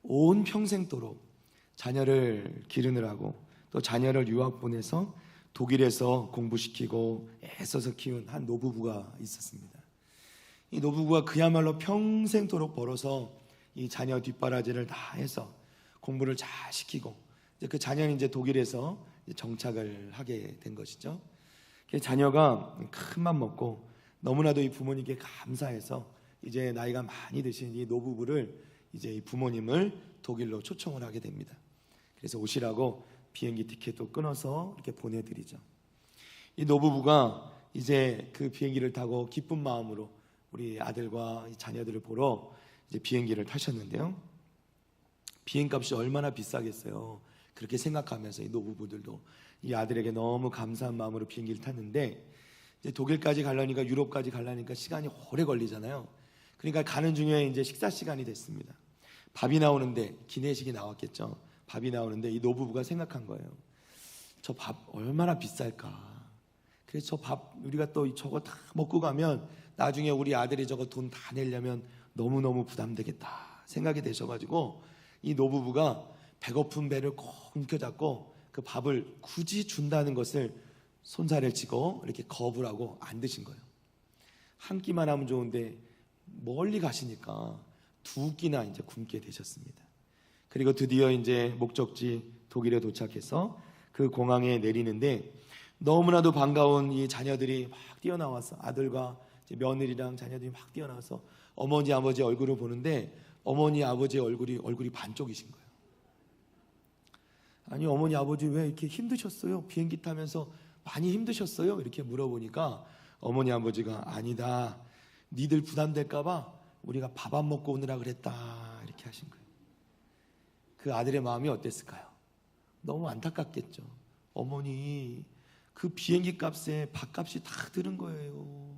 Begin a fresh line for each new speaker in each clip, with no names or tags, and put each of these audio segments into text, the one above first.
온 평생도록 자녀를 기르느라고 또 자녀를 유학 보내서 독일에서 공부시키고 애써서 키운 한 노부부가 있었습니다. 이 노부부가 그야말로 평생도록 벌어서 이 자녀 뒷바라지를 다 해서 공부를 잘 시키고 그 자녀는 이제 독일에서 정착을 하게 된 것이죠. 자녀가 큰 맘 먹고 너무나도 이 부모님께 감사해서 이제 나이가 많이 드신 이 노부부를 이제 이 부모님을 독일로 초청을 하게 됩니다. 그래서 오시라고 비행기 티켓도 끊어서 이렇게 보내드리죠. 이 노부부가 이제 그 비행기를 타고 기쁜 마음으로 우리 아들과 자녀들을 보러 이제 비행기를 타셨는데요. 비행값이 얼마나 비싸겠어요. 그렇게 생각하면서 이 노부부들도 이 아들에게 너무 감사한 마음으로 비행기를 탔는데 이제 독일까지 가려니까 유럽까지 가려니까 시간이 오래 걸리잖아요. 그러니까 가는 중에 이제 식사 시간이 됐습니다. 밥이 나오는데 기내식이 나왔겠죠. 밥이 나오는데 이 노부부가 생각한 거예요. 저 밥 얼마나 비쌀까. 그래서 저 밥 우리가 또 저거 다 먹고 가면 나중에 우리 아들이 저거 돈 다 내려면 너무너무 부담되겠다 생각이 되셔가지고 이 노부부가 배고픈 배를 꼭 움켜잡고 그 밥을 굳이 준다는 것을 손살을 치고 이렇게 거부를 하고 안 드신 거예요. 한 끼만 하면 좋은데 멀리 가시니까 두 끼나 이제 굶게 되셨습니다. 그리고 드디어 이제 목적지 독일에 도착해서 그 공항에 내리는데 너무나도 반가운 이 자녀들이 막 뛰어나와서 아들과 이제 며느리랑 자녀들이 막 뛰어나와서 어머니 아버지 얼굴을 보는데 어머니 아버지 얼굴이 반쪽이신 거예요. 아니 어머니 아버지 왜 이렇게 힘드셨어요? 비행기 타면서 많이 힘드셨어요? 이렇게 물어보니까 어머니 아버지가 아니다. 니들 부담될까봐 우리가 밥 안 먹고 오느라 그랬다 이렇게 하신 거예요. 그 아들의 마음이 어땠을까요? 너무 안타깝겠죠. 어머니 그 비행기 값에 밥값이 다 들은 거예요.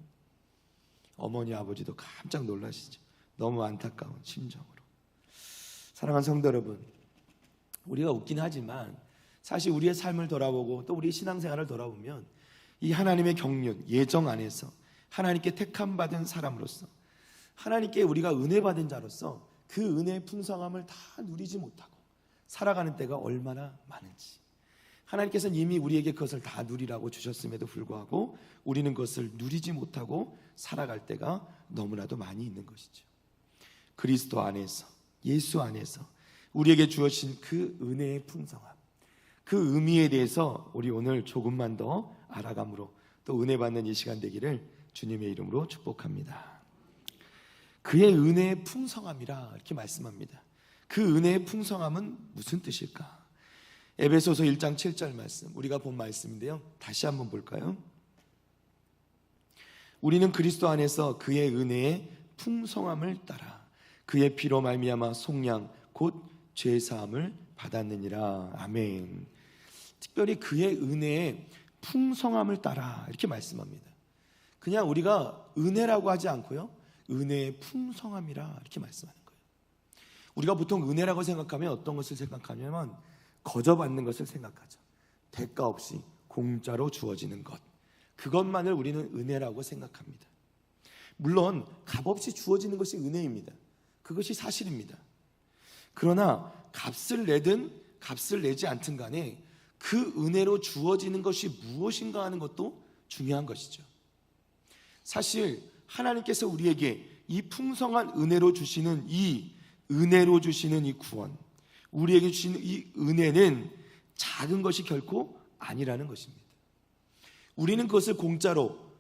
어머니 아버지도 깜짝 놀라시죠. 너무 안타까운 심정으로. 사랑하는 성도 여러분, 우리가 웃긴 하지만 사실 우리의 삶을 돌아보고 또 우리의 신앙생활을 돌아보면 이 하나님의 경륜, 예정 안에서 하나님께 택함 받은 사람으로서 하나님께 우리가 은혜 받은 자로서 그 은혜의 풍성함을 다 누리지 못하고 살아가는 때가 얼마나 많은지, 하나님께서는 이미 우리에게 그것을 다 누리라고 주셨음에도 불구하고 우리는 그것을 누리지 못하고 살아갈 때가 너무나도 많이 있는 것이죠. 그리스도 안에서, 예수 안에서 우리에게 주어진 그 은혜의 풍성함, 그 의미에 대해서 우리 오늘 조금만 더 알아감으로 또 은혜 받는 이 시간 되기를 주님의 이름으로 축복합니다. 그의 은혜의 풍성함이라 이렇게 말씀합니다. 그 은혜의 풍성함은 무슨 뜻일까? 에베소서 1장 7절 말씀, 우리가 본 말씀인데요. 다시 한번 볼까요? 우리는 그리스도 안에서 그의 은혜의 풍성함을 따라 그의 피로 말미암아 속량 곧 죄사함을 받았느니라. 아멘. 특별히 그의 은혜의 풍성함을 따라 이렇게 말씀합니다. 그냥 우리가 은혜라고 하지 않고요, 은혜의 풍성함이라 이렇게 말씀하는 거예요. 우리가 보통 은혜라고 생각하면 어떤 것을 생각하냐면 거저받는 것을 생각하죠. 대가 없이 공짜로 주어지는 것, 그것만을 우리는 은혜라고 생각합니다. 물론 값없이 주어지는 것이 은혜입니다. 그것이 사실입니다. 그러나 값을 내든 값을 내지 않든 간에 그 은혜로 주어지는 것이 무엇인가 하는 것도 중요한 것이죠. 사실 하나님께서 우리에게 이 풍성한 은혜로 주시는 이 구원, 우리에게 주시는 이 은혜는 작은 것이 결코 아니라는 것입니다. 우리는 그것을 공짜로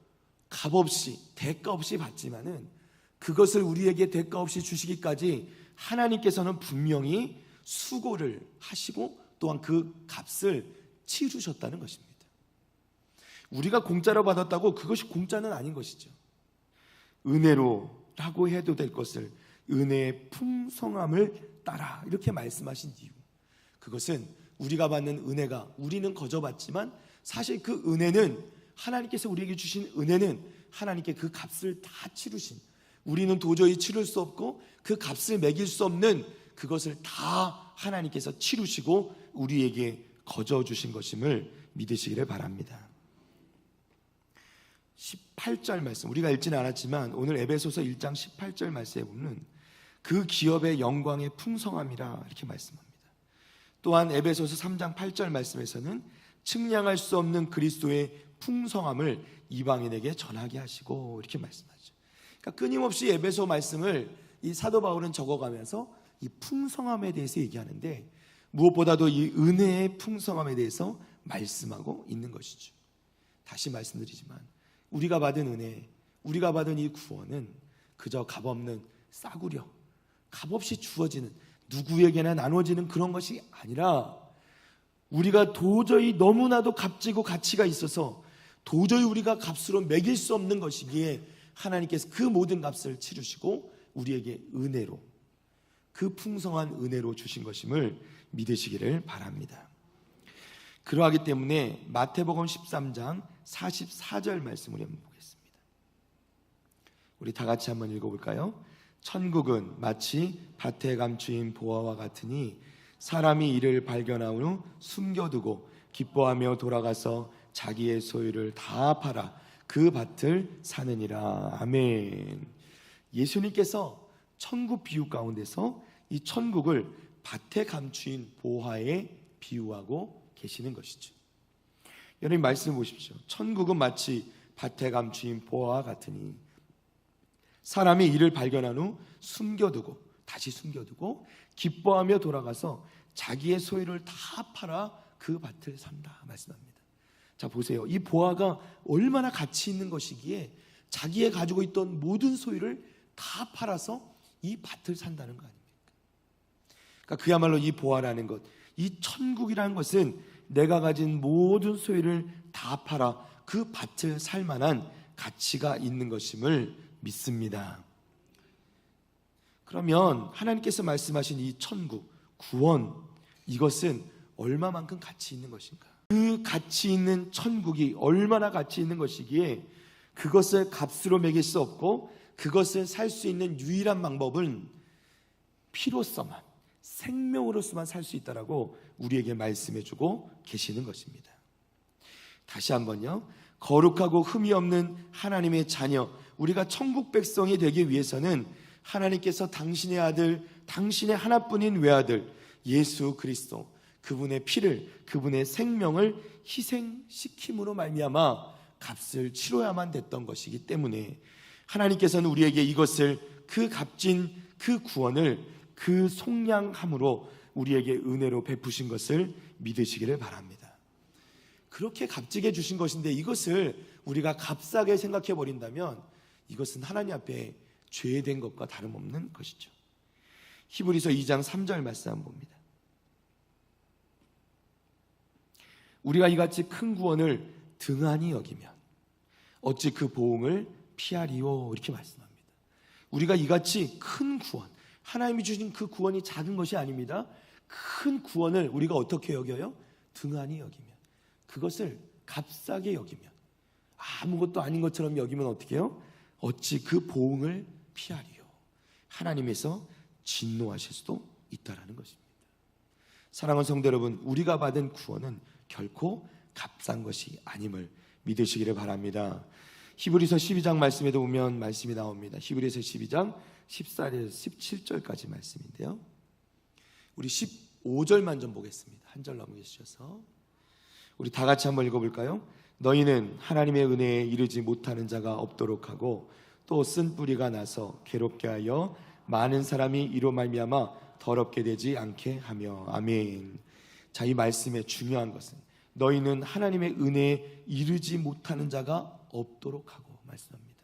값없이 대가 없이 받지만은 그것을 우리에게 대가 없이 주시기까지 하나님께서는 분명히 수고를 하시고 또한 그 값을 치르셨다는 것입니다. 우리가 공짜로 받았다고 그것이 공짜는 아닌 것이죠. 은혜로라고 해도 될 것을 은혜의 풍성함을 따라 이렇게 말씀하신 이유, 그것은 우리가 받는 은혜가 우리는 거저받지만 사실 그 은혜는 하나님께서 우리에게 주신 은혜는 하나님께 그 값을 다 치르신, 우리는 도저히 치를 수 없고 그 값을 매길 수 없는 그것을 다 하나님께서 치르시고 우리에게 거저 주신 것임을 믿으시기를 바랍니다. 18절 말씀, 우리가 읽지는 않았지만 오늘 에베소서 1장 18절 말씀에 보면 그 기업의 영광의 풍성함이라 이렇게 말씀합니다. 또한 에베소서 3장 8절 말씀에서는 측량할 수 없는 그리스도의 풍성함을 이방인에게 전하게 하시고 이렇게 말씀하죠. 그러니까 끊임없이 에베소 말씀을 이 사도 바울은 적어가면서 이 풍성함에 대해서 얘기하는데 무엇보다도 이 은혜의 풍성함에 대해서 말씀하고 있는 것이죠. 다시 말씀드리지만 우리가 받은 은혜, 우리가 받은 이 구원은 그저 값없는 싸구려, 값없이 주어지는, 누구에게나 나눠지는 그런 것이 아니라 우리가 도저히 너무나도 값지고 가치가 있어서 도저히 우리가 값으로 매길 수 없는 것이기에 하나님께서 그 모든 값을 치르시고 우리에게 은혜로, 그 풍성한 은혜로 주신 것임을 믿으시기를 바랍니다. 그러하기 때문에 마태복음 13장 44절 말씀을 한번 보겠습니다. 우리 다 같이 한번 읽어볼까요? 천국은 마치 밭에 감추인 보화와 같으니 사람이 이를 발견한 후 숨겨두고 기뻐하며 돌아가서 자기의 소유를 다 팔아 그 밭을 사느니라. 아멘. 예수님께서 천국 비유 가운데서 이 천국을 밭에 감추인 보화에 비유하고 계시는 것이죠. 여러분 말씀 보십시오. 천국은 마치 밭에 감추인 보화와 같으니 사람이 이를 발견한 후 숨겨두고 다시 숨겨두고 기뻐하며 돌아가서 자기의 소유를 다 팔아 그 밭을 산다 말씀합니다. 자 보세요. 이 보화가 얼마나 가치 있는 것이기에 자기의 가지고 있던 모든 소유를 다 팔아서 이 밭을 산다는 거 아닙니까? 그러니까 그야말로 이 보화라는 것, 이 천국이라는 것은 내가 가진 모든 소유를 다 팔아 그 밭을 살 만한 가치가 있는 것임을 믿습니다. 그러면 하나님께서 말씀하신 이 천국, 구원, 이것은 얼마만큼 가치 있는 것인가? 그 가치 있는 천국이 얼마나 가치 있는 것이기에 그것을 값으로 매길 수 없고 그것을 살 수 있는 유일한 방법은 피로서만, 생명으로서만 살 수 있다라고 우리에게 말씀해주고 계시는 것입니다. 다시 한번요. 거룩하고 흠이 없는 하나님의 자녀, 우리가 천국 백성이 되기 위해서는 하나님께서 당신의 아들, 당신의 하나뿐인 외아들 예수 그리스도, 그분의 피를, 그분의 생명을 희생시킴으로 말미암아 값을 치러야만 됐던 것이기 때문에 하나님께서는 우리에게 이것을, 그 값진 그 구원을 그 속량함으로 우리에게 은혜로 베푸신 것을 믿으시기를 바랍니다. 그렇게 값지게 주신 것인데 이것을 우리가 값싸게 생각해 버린다면 이것은 하나님 앞에 죄된 것과 다름없는 것이죠. 히브리서 2장 3절 말씀 한번 봅니다. 우리가 이같이 큰 구원을 등한히 여기면 어찌 그 보응을 피하리요, 이렇게 말씀합니다. 우리가 이같이 큰 구원, 하나님이 주신 그 구원이 작은 것이 아닙니다. 큰 구원을 우리가 어떻게 여겨요? 등한히 여기면, 그것을 값싸게 여기면, 아무것도 아닌 것처럼 여기면 어떻게 해요? 어찌 그 보응을 피하리요. 하나님에서 진노하실 수도 있다라는 것입니다. 사랑하는 성도 여러분, 우리가 받은 구원은 결코 값싼 것이 아님을 믿으시기를 바랍니다. 히브리서 12장 말씀에도 보면 말씀이 나옵니다. 히브리서 12장 14절에서 17절까지 말씀인데요. 우리 15절만 좀 보겠습니다. 한 절 넘기셔서 우리 다 같이 한번 읽어볼까요? 너희는 하나님의 은혜에 이르지 못하는 자가 없도록 하고 또 쓴 뿌리가 나서 괴롭게 하여 많은 사람이 이로 말미암아 더럽게 되지 않게 하며. 아멘. 자, 이 말씀의 중요한 것은 너희는 하나님의 은혜에 이르지 못하는 자가 없도록 하고 말씀합니다.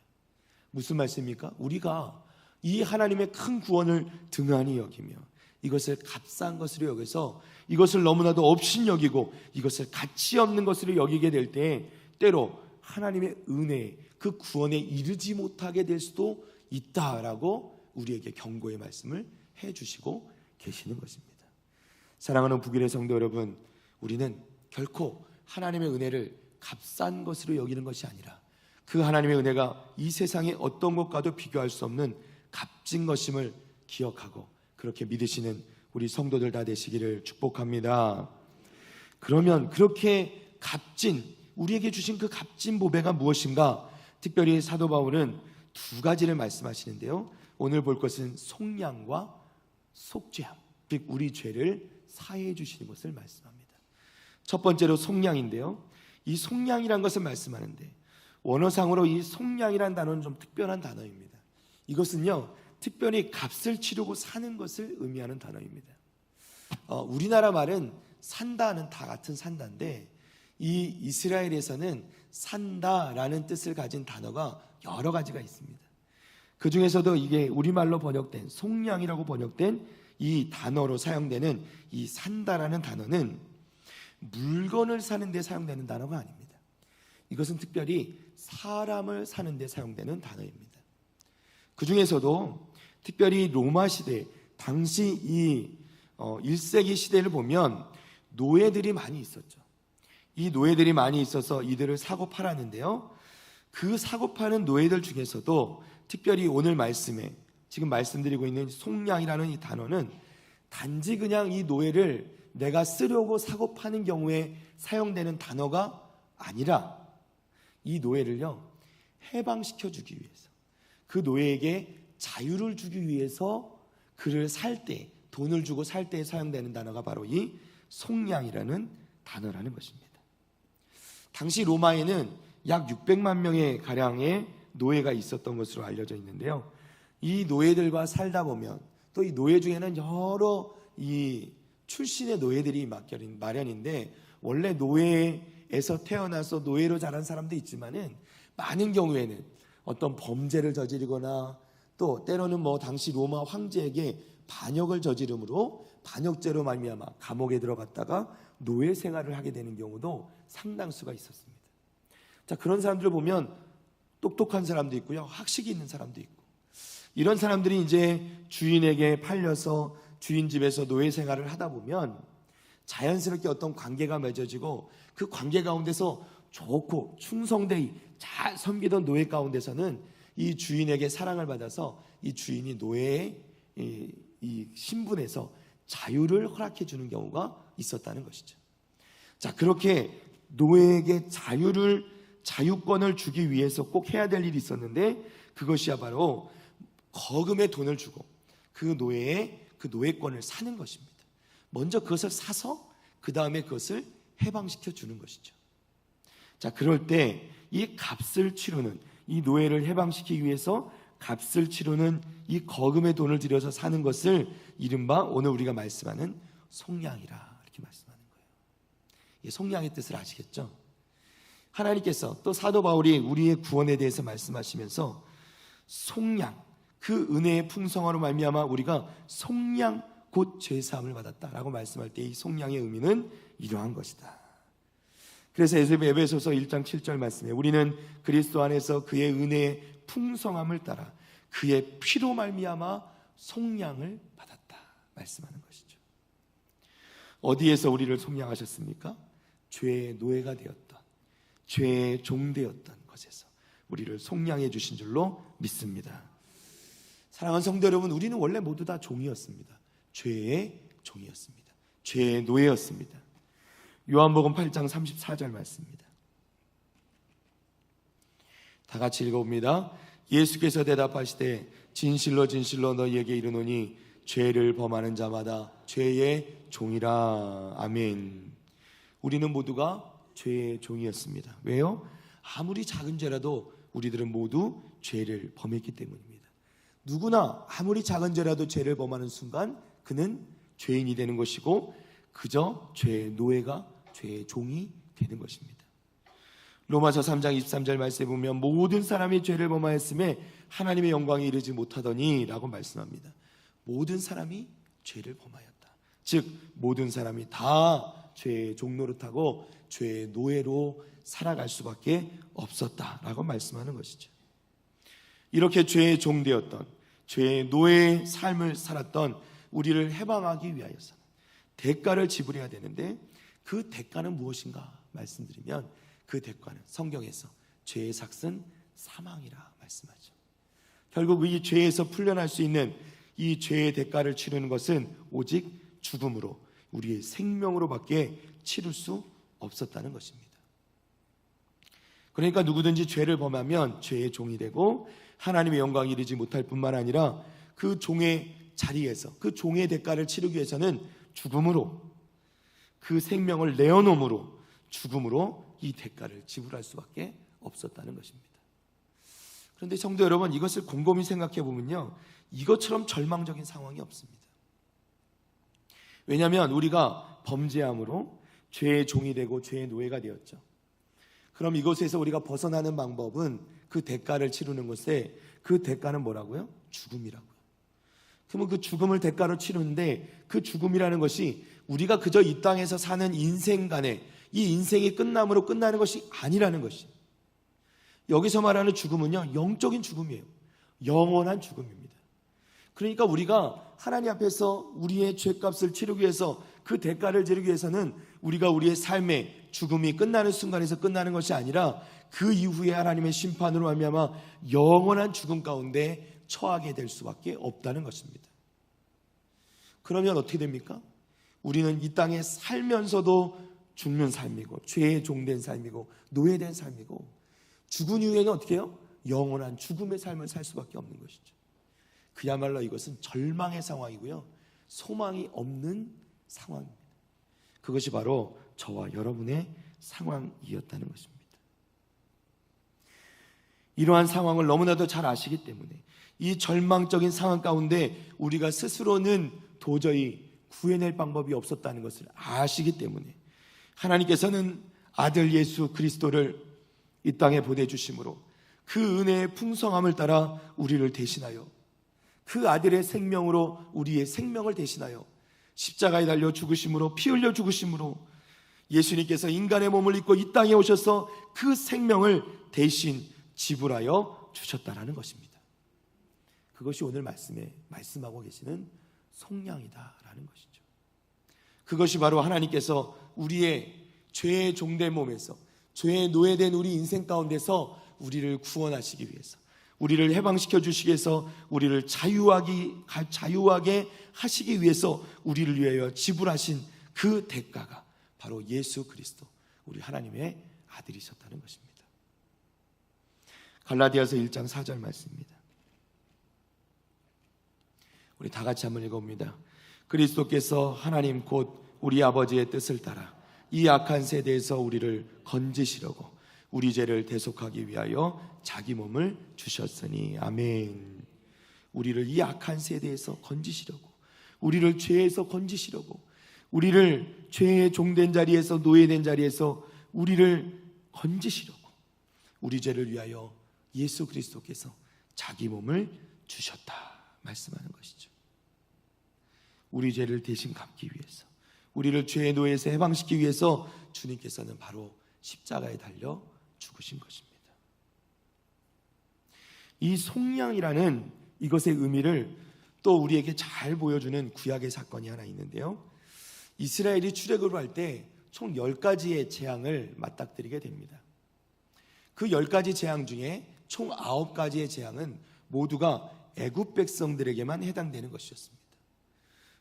무슨 말씀입니까? 우리가 이 하나님의 큰 구원을 등한히 여기며 이것을 값싼 것으로 여겨서 이것을 너무나도 업신여기고 이것을 가치 없는 것으로 여기게 될 때 때로 하나님의 은혜, 그 구원에 이르지 못하게 될 수도 있다라고 우리에게 경고의 말씀을 해주시고 계시는 것입니다. 사랑하는 북일의 성도 여러분, 우리는 결코 하나님의 은혜를 값싼 것으로 여기는 것이 아니라 그 하나님의 은혜가 이 세상의 어떤 것과도 비교할 수 없는 값진 것임을 기억하고 그렇게 믿으시는 우리 성도들 다 되시기를 축복합니다. 그러면 그렇게 값진, 우리에게 주신 그 값진 보배가 무엇인가? 특별히 사도 바울은 두 가지를 말씀하시는데요. 오늘 볼 것은 속량과 속죄함, 즉 우리 죄를 사해해 주시는 것을 말씀합니다. 첫 번째로 속량인데요, 이 속량이란 것을 말씀하는데 원어상으로 이 속량이란 단어는 좀 특별한 단어입니다. 이것은요, 특별히 값을 치르고 사는 것을 의미하는 단어입니다. 우리나라 말은 산다는 다 같은 산다인데 이 이스라엘에서는 산다라는 뜻을 가진 단어가 여러 가지가 있습니다. 그 중에서도 이게 우리말로 번역된 속량이라고 번역된 이 단어로 사용되는 이 산다라는 단어는 물건을 사는 데 사용되는 단어가 아닙니다. 이것은 특별히 사람을 사는 데 사용되는 단어입니다. 그 중에서도 특별히 로마 시대 당시 이 1세기 시대를 보면 노예들이 많이 있었죠. 이 노예들이 많이 있어서 이들을 사고 팔았는데요, 그 사고 파는 노예들 중에서도 특별히 오늘 말씀에 지금 말씀드리고 있는 속량이라는 이 단어는 단지 그냥 이 노예를 내가 쓰려고 사고 파는 경우에 사용되는 단어가 아니라 이 노예를요, 해방시켜 주기 위해서, 그 노예에게 자유를 주기 위해서 그를 살 때, 돈을 주고 살 때에 사용되는 단어가 바로 이 속량이라는 단어라는 것입니다. 당시 로마에는 약 600만 명의 가량의 노예가 있었던 것으로 알려져 있는데요, 이 노예들과 살다 보면 또 이 노예 중에는 여러 이 출신의 노예들이 마련인데, 원래 노예에서 태어나서 노예로 자란 사람도 있지만은 많은 경우에는 어떤 범죄를 저지르거나 또 때로는 당시 로마 황제에게 반역을 저지름으로 반역죄로 말미암아 감옥에 들어갔다가 노예 생활을 하게 되는 경우도 상당수가 있었습니다. 자, 그런 사람들을 보면 똑똑한 사람도 있고요, 학식이 있는 사람도 있고, 이런 사람들이 이제 주인에게 팔려서 주인 집에서 노예 생활을 하다 보면 자연스럽게 어떤 관계가 맺어지고 그 관계 가운데서 좋고 충성되이 잘 섬기던 노예 가운데서는 이 주인에게 사랑을 받아서 이 주인이 노예의 이 신분에서 자유를 허락해 주는 경우가 있었다는 것이죠. 자, 그렇게 노예에게 자유권을 주기 위해서 꼭 해야 될 일이 있었는데, 그것이야 바로 거금의 돈을 주고 그 노예의 그 노예권을 사는 것입니다. 먼저 그것을 사서 그 다음에 그것을 해방시켜 주는 것이죠. 자, 그럴 때 이 값을 치르는, 이 노예를 해방시키기 위해서 값을 치르는 이 거금의 돈을 들여서 사는 것을 이른바 오늘 우리가 말씀하는 속량이라 이렇게 말씀하는 거예요. 이 속량의 뜻을 아시겠죠? 하나님께서 또 사도 바울이 우리의 구원에 대해서 말씀하시면서 속량, 그 은혜의 풍성함으로 말미암아 우리가 속량 곧 죄사함을 받았다라고 말씀할 때 이 속량의 의미는 이러한 것이다. 그래서 에베소서 1장 7절 말씀에 우리는 그리스도 안에서 그의 은혜의 풍성함을 따라 그의 피로 말미암아 속량을 받았다 말씀하는 것이죠. 어디에서 우리를 속량하셨습니까? 죄의 노예가 되었던, 죄의 종되었던 것에서 우리를 속량해 주신 줄로 믿습니다. 사랑하는 성도 여러분, 우리는 원래 모두 다 종이었습니다. 죄의 종이었습니다. 죄의 노예였습니다. 요한복음 8장 34절 말씀입니다. 다 같이 읽어봅니다. 예수께서 대답하시되 진실로 진실로 너희에게 이르노니 죄를 범하는 자마다 죄의 종이라. 아멘. 우리는 모두가 죄의 종이었습니다. 왜요? 아무리 작은 죄라도 우리들은 모두 죄를 범했기 때문입니다. 누구나 아무리 작은 죄라도 죄를 범하는 순간 그는 죄인이 되는 것이고 그저 죄의 노예가 죄의 종이 되는 것입니다. 로마서 3장 23절 말씀에 보면 모든 사람이 죄를 범하였음에 하나님의 영광에 이르지 못하더니 라고 말씀합니다. 모든 사람이 죄를 범하였다. 즉 모든 사람이 다 죄의 종노릇하고 죄의 노예로 살아갈 수밖에 없었다라고 말씀하는 것이죠. 이렇게 죄의 종되었던, 죄의 노예의 삶을 살았던 우리를 해방하기 위하여서 대가를 지불해야 되는데 그 대가는 무엇인가 말씀드리면 그 대가는 성경에서 죄의 삭은 사망이라 말씀하죠. 결국 이 죄에서 풀려날 수 있는 이 죄의 대가를 치르는 것은 오직 죽음으로, 우리의 생명으로밖에 치를 수 없었다는 것입니다. 그러니까 누구든지 죄를 범하면 죄의 종이 되고 하나님의 영광 이르지 못할 뿐만 아니라 그 종의 자리에서 그 종의 대가를 치르기 위해서는 죽음으로, 그 생명을 내어놓음으로, 죽음으로 이 대가를 지불할 수밖에 없었다는 것입니다. 그런데 성도 여러분, 이것을 곰곰이 생각해 보면요, 이것처럼 절망적인 상황이 없습니다. 왜냐하면 우리가 범죄함으로 죄의 종이 되고 죄의 노예가 되었죠. 그럼 이곳에서 우리가 벗어나는 방법은 그 대가를 치르는 것에, 그 대가는 뭐라고요? 죽음이라고요. 그러면 그 죽음을 대가로 치르는데, 그 죽음이라는 것이 우리가 그저 이 땅에서 사는 인생간에 이 인생이 끝남으로 끝나는 것이 아니라는 것이, 여기서 말하는 죽음은요, 영적인 죽음이에요. 영원한 죽음입니다. 그러니까 우리가 하나님 앞에서 우리의 죄값을 치르기 위해서, 그 대가를 지르기 위해서는 우리가 우리의 삶의 죽음이 끝나는 순간에서 끝나는 것이 아니라 그 이후에 하나님의 심판으로 말미암아 영원한 죽음 가운데 처하게 될 수밖에 없다는 것입니다. 그러면 어떻게 됩니까? 우리는 이 땅에 살면서도 죽는 삶이고, 죄의 종된 삶이고, 노예된 삶이고, 죽은 이후에는 어떻게 해요? 영원한 죽음의 삶을 살 수밖에 없는 것이죠. 그야말로 이것은 절망의 상황이고요, 소망이 없는 상황입니다. 그것이 바로 저와 여러분의 상황이었다는 것입니다. 이러한 상황을 너무나도 잘 아시기 때문에, 이 절망적인 상황 가운데 우리가 스스로는 도저히 구해낼 방법이 없었다는 것을 아시기 때문에, 하나님께서는 아들 예수 그리스도를 이 땅에 보내주심으로 그 은혜의 풍성함을 따라 우리를 대신하여, 그 아들의 생명으로 우리의 생명을 대신하여 십자가에 달려 죽으심으로, 피 흘려 죽으심으로 예수님께서 인간의 몸을 입고 이 땅에 오셔서 그 생명을 대신 지불하여 주셨다라는 것입니다. 그것이 오늘 말씀에 말씀하고 계시는 속량이다라는 것이죠. 그것이 바로 하나님께서 우리의 죄의 종된 몸에서, 죄의 노예된 우리 인생 가운데서 우리를 구원하시기 위해서, 우리를 해방시켜 주시기 위해서, 우리를 자유하게 하시기 위해서 우리를 위하여 지불하신 그 대가가 바로 예수 그리스도, 우리 하나님의 아들이셨다는 것입니다. 갈라디아서 1장 4절 말씀입니다. 우리 다 같이 한번 읽어봅니다. 그리스도께서 하나님 곧 우리 아버지의 뜻을 따라 이 악한 세대에서 우리를 건지시려고 우리 죄를 대속하기 위하여 자기 몸을 주셨으니. 아멘. 우리를 이 악한 세대에서 건지시려고, 우리를 죄에서 건지시려고, 우리를 죄의 종된 자리에서, 노예된 자리에서 우리를 건지시려고 우리 죄를 위하여 예수 그리스도께서 자기 몸을 주셨다 말씀하는 것이죠. 우리 죄를 대신 갚기 위해서, 우리를 죄의 노예에서 해방시키기 위해서 주님께서는 바로 십자가에 달려 죽으신 것입니다. 이 속량이라는 이것의 의미를 또 우리에게 잘 보여주는 구약의 사건이 하나 있는데요, 이스라엘이 출애굽을 할 때 총 10가지의 재앙을 맞닥뜨리게 됩니다. 그 10가지 재앙 중에 총 9가지의 재앙은 모두가 애굽 백성들에게만 해당되는 것이었습니다.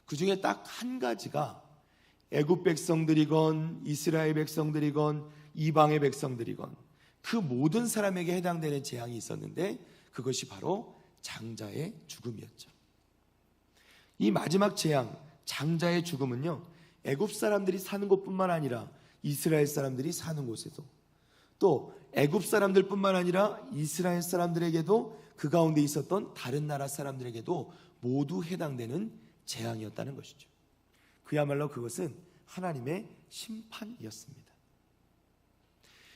그 중에 딱 한 가지가 애굽 백성들이건 이스라엘 백성들이건 이방의 백성들이건 그 모든 사람에게 해당되는 재앙이 있었는데, 그것이 바로 장자의 죽음이었죠. 이 마지막 재앙, 장자의 죽음은요, 애굽 사람들이 사는 곳뿐만 아니라 이스라엘 사람들이 사는 곳에도, 또 애굽 사람들뿐만 아니라 이스라엘 사람들에게도, 그 가운데 있었던 다른 나라 사람들에게도 모두 해당되는 재앙이었다는 것이죠. 그야말로 그것은 하나님의 심판이었습니다.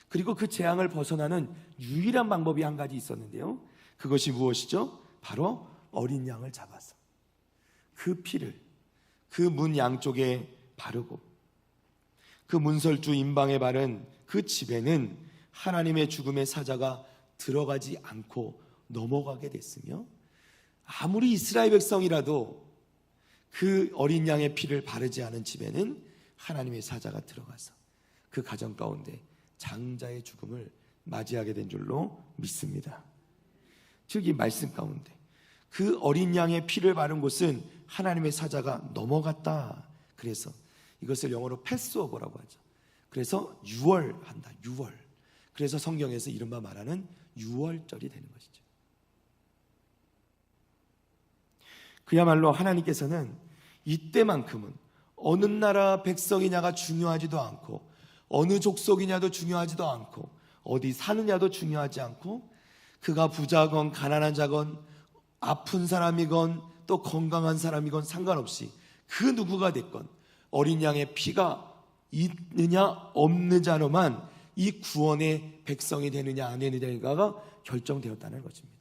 그리고 그 재앙을 벗어나는 유일한 방법이 한 가지 있었는데요, 그것이 무엇이죠? 바로 어린 양을 잡아서 그 피를 그 문 양쪽에 바르고, 그 문설주 임방에 바른 그 집에는 하나님의 죽음의 사자가 들어가지 않고 넘어가게 됐으며, 아무리 이스라엘 백성이라도 그 어린 양의 피를 바르지 않은 집에는 하나님의 사자가 들어가서 그 가정 가운데 장자의 죽음을 맞이하게 된 줄로 믿습니다. 즉 이 말씀 가운데 그 어린 양의 피를 바른 곳은 하나님의 사자가 넘어갔다. 그래서 이것을 영어로 패스오버라고 하죠. 그래서 유월한다, 유월. 그래서 성경에서 이른바 말하는 유월절이 되는 것이죠. 그야말로 하나님께서는 이때만큼은 어느 나라 백성이냐가 중요하지도 않고 어느 족속이냐도 중요하지도 않고 어디 사느냐도 중요하지 않고 그가 부자건 가난한 자건 아픈 사람이건 또 건강한 사람이건 상관없이 그 누구가 됐건 어린 양의 피가 있느냐 없느냐로만 이 구원의 백성이 되느냐 안 되느냐가 결정되었다는 것입니다.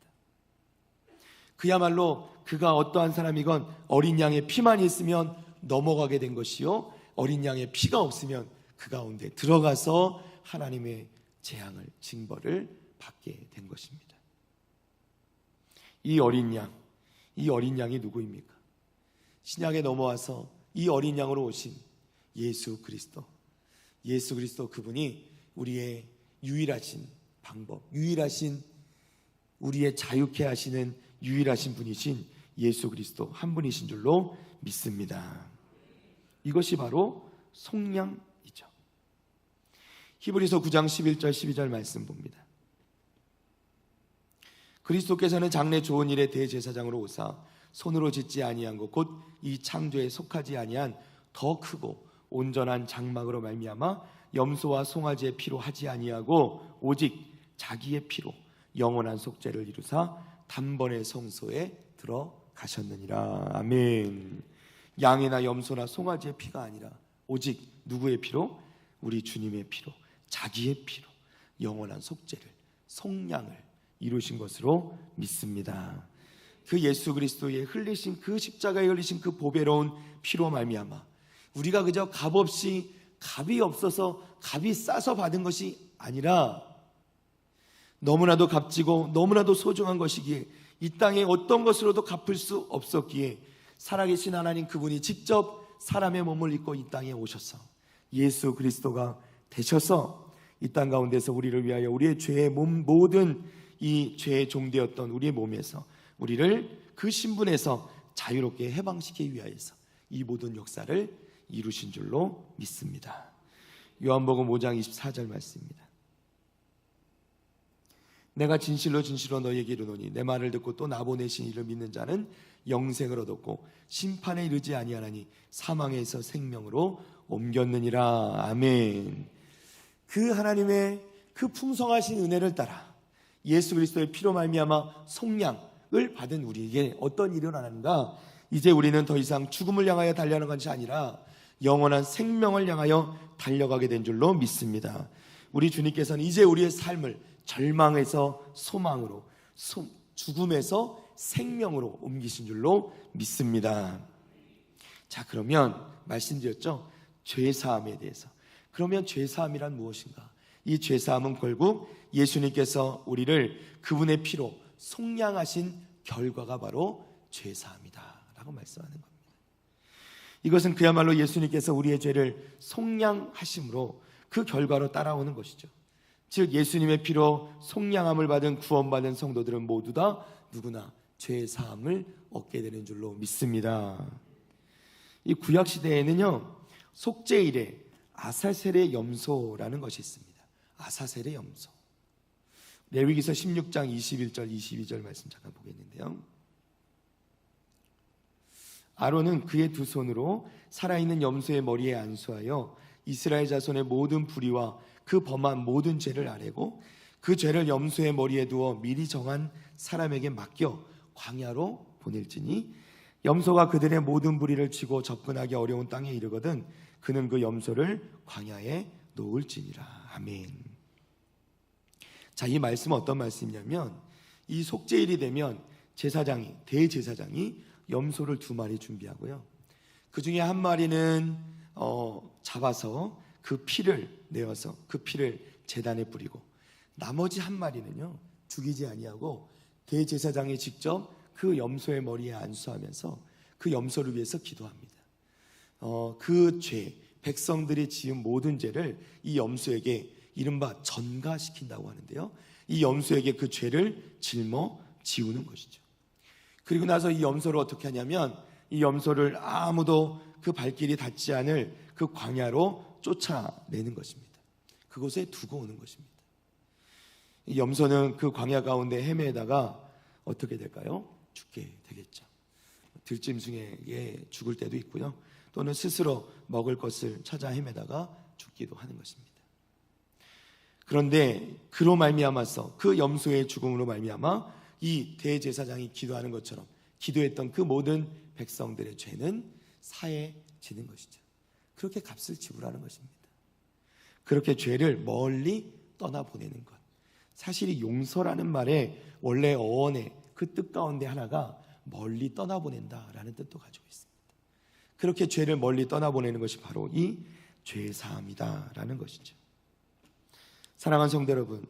그야말로 그가 어떠한 사람이건 어린 양의 피만 있으면 넘어가게 된 것이요, 어린 양의 피가 없으면 그 가운데 들어가서 하나님의 재앙을, 징벌을 받게 된 것입니다. 이 어린 양이 누구입니까? 신약에 넘어와서 이 어린 양으로 오신 예수 그리스도 그분이 우리의 유일하신 방법, 유일하신 우리의 자유케 하시는 유일하신 분이신 예수 그리스도 한 분이신 줄로 믿습니다. 이것이 바로 속량이죠. 히브리서 9장 11절 12절 말씀 봅니다. 그리스도께서는 장래 좋은 일의 대제사장으로 오사 손으로 짓지 아니한 것 곧 이 창조에 속하지 아니한 더 크고 온전한 장막으로 말미암아 염소와 송아지의 피로 하지 아니하고 오직 자기의 피로 영원한 속죄를 이루사 단번에 성소에 들어가셨느니라. 아멘. 양이나 염소나 송아지의 피가 아니라 오직 누구의 피로? 우리 주님의 피로, 자기의 피로 영원한 속죄를, 속량을 이루신 것으로 믿습니다. 그 예수 그리스도의 흘리신 그 십자가에 흘리신 그 보배로운 피로 말미암아 우리가 그저 값없이 값이 없어서 값이 싸서 받은 것이 아니라 너무나도 값지고 너무나도 소중한 것이기에 이 땅에 어떤 것으로도 갚을 수 없었기에 살아계신 하나님 그분이 직접 사람의 몸을 입고 이 땅에 오셔서 예수 그리스도가 되셔서 이 땅 가운데서 우리를 위하여 우리의 죄의 몸 모든 이 죄의 종되었던 우리의 몸에서 우리를 그 신분에서 자유롭게 해방시키기 위하여서 이 모든 역사를 이루신 줄로 믿습니다. 요한복음 5장 24절 말씀입니다. 내가 진실로 너희에게 이르노니 내 말을 듣고 또 나 보내신 이를 믿는 자는 영생을 얻었고 심판에 이르지 아니하나니 사망에서 생명으로 옮겼느니라. 아멘. 그 하나님의 그 풍성하신 은혜를 따라 예수 그리스도의 피로 말미암아 속량을 받은 우리에게 어떤 일이 일어나는가? 이제 우리는 더 이상 죽음을 향하여 달려가는 것이 아니라 영원한 생명을 향하여 달려가게 된 줄로 믿습니다. 우리 주님께서는 이제 우리의 삶을 절망에서 소망으로, 죽음에서 생명으로 옮기신 줄로 믿습니다. 자, 그러면 말씀드렸죠? 죄사함에 대해서. 그러면 죄사함이란 무엇인가? 이 죄사함은 결국 예수님께서 우리를 그분의 피로 속량하신 결과가 바로 죄사함이다 라고 말씀하는 겁니다. 이것은 그야말로 예수님께서 우리의 죄를 속량하심으로 그 결과로 따라오는 것이죠. 즉 예수님의 피로 속량함을 받은 구원받은 성도들은 모두 다 누구나 죄사함을 얻게 되는 줄로 믿습니다. 이 구약시대에는요 속죄일에 아사셀의 염소라는 것이 있습니다. 아사셀의 염소. 레위기서 16장 21절 22절 말씀 잠깐 보겠는데요. 아론은 그의 두 손으로 살아있는 염소의 머리에 안수하여 이스라엘 자손의 모든 불의와 그 범한 모든 죄를 아뢰고 그 죄를 염소의 머리에 두어 미리 정한 사람에게 맡겨 광야로 보낼지니 염소가 그들의 모든 불의를 치고 접근하기 어려운 땅에 이르거든 그는 그 염소를 광야에 놓을지니라. 아멘. 자, 이 말씀은 어떤 말씀이냐면 이 속죄일이 되면 대제사장이 염소를 2마리 준비하고요. 그 중에 한 마리는 잡아서 그 피를 내어서 그 피를 제단에 뿌리고 나머지 한 마리는요 죽이지 아니하고 대제사장이 직접 그 염소의 머리에 안수하면서 그 염소를 위해서 기도합니다. 그 죄, 백성들이 지은 모든 죄를 이 염소에게 이른바 전가시킨다고 하는데요. 이 염소에게 그 죄를 짊어 지우는 것이죠. 그리고 나서 이 염소를 어떻게 하냐면 이 염소를 아무도 그 발길이 닿지 않을 그 광야로 쫓아내는 것입니다. 그곳에 두고 오는 것입니다. 이 염소는 그 광야 가운데 헤매다가 어떻게 될까요? 죽게 되겠죠. 들짐승에게 죽을 때도 있고요. 또는 스스로 먹을 것을 찾아 헤매다가 죽기도 하는 것입니다. 그런데 그로 말미암아서 그 염소의 죽음으로 말미암아 이 대제사장이 기도하는 것처럼 기도했던 그 모든 백성들의 죄는 사해지는 것이죠. 그렇게 값을 지불하는 것입니다. 그렇게 죄를 멀리 떠나보내는 것. 사실 이 용서라는 말의 원래 어원의 그 뜻 가운데 하나가 멀리 떠나보낸다라는 뜻도 가지고 있습니다. 그렇게 죄를 멀리 떠나보내는 것이 바로 이 죄사함이다라는 것이죠. 사랑하는 성도 여러분,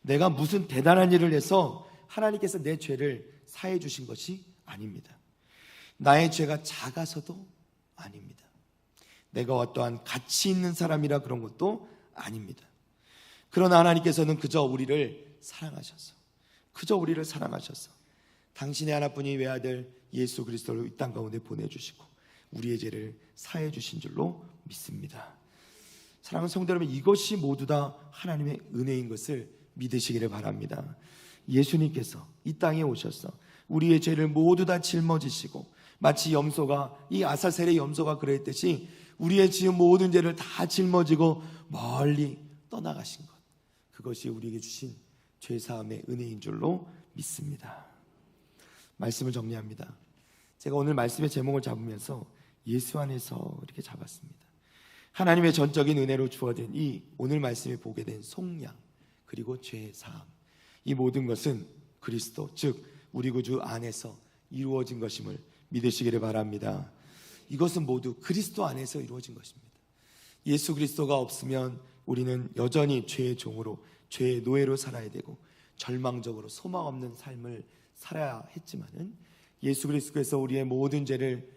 내가 무슨 대단한 일을 해서 하나님께서 내 죄를 사해 주신 것이 아닙니다. 나의 죄가 작아서도 아닙니다. 내가 어떠한 가치 있는 사람이라 그런 것도 아닙니다. 그러나 하나님께서는 그저 우리를 사랑하셔서 당신의 하나뿐인 외아들 예수 그리스도를 이 땅 가운데 보내주시고 우리의 죄를 사해 주신 줄로 믿습니다. 사랑하는 성도 여러분, 이것이 모두 다 하나님의 은혜인 것을 믿으시기를 바랍니다. 예수님께서 이 땅에 오셔서 우리의 죄를 모두 다 짊어지시고 마치 염소가, 이 아사셀의 염소가 그랬듯이 우리의 지은 모든 죄를 다 짊어지고 멀리 떠나가신 것, 그것이 우리에게 주신 죄사함의 은혜인 줄로 믿습니다. 말씀을 정리합니다. 제가 오늘 말씀의 제목을 잡으면서 예수 안에서 이렇게 잡았습니다. 하나님의 전적인 은혜로 주어진 이 오늘 말씀에 보게 된 속량, 그리고 죄사함, 이 모든 것은 그리스도, 즉 우리 구주 안에서 이루어진 것임을 믿으시기를 바랍니다. 이것은 모두 그리스도 안에서 이루어진 것입니다. 예수 그리스도가 없으면 우리는 여전히 죄의 종으로, 죄의 노예로 살아야 되고 절망적으로 소망 없는 삶을 살아야 했지만은 예수 그리스도께서 우리의 모든 죄를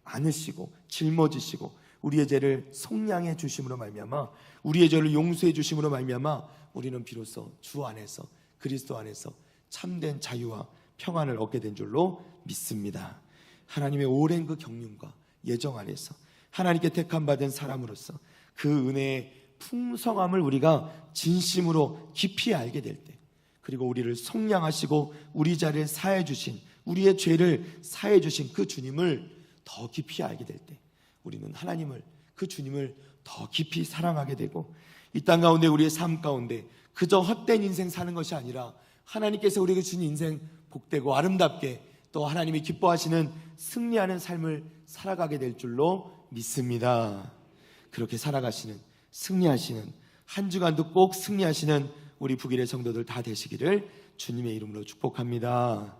안으시고 짊어지시고 우리의 죄를 속량해 주심으로 말미암아, 우리의 죄를 용서해 주심으로 말미암아 우리는 비로소 주 안에서, 그리스도 안에서 참된 자유와 평안을 얻게 된 줄로 믿습니다. 하나님의 오랜 그 경륜과 예정 안에서 하나님께 택함 받은 사람으로서 그 은혜의 풍성함을 우리가 진심으로 깊이 알게 될 때, 그리고 우리를 속량하시고 우리 자를 사해 주신, 우리의 죄를 사해 주신 그 주님을 더 깊이 알게 될 때 우리는 하나님을, 그 주님을 더 깊이 사랑하게 되고, 이 땅 가운데 우리의 삶 가운데 그저 헛된 인생 사는 것이 아니라 하나님께서 우리에게 주신 인생 복되고 아름답게 또 하나님이 기뻐하시는 승리하는 삶을 살아가게 될 줄로 믿습니다. 그렇게 살아가시는, 승리하시는, 한 주간도 꼭 승리하시는 우리 북일의 성도들 다 되시기를 주님의 이름으로 축복합니다.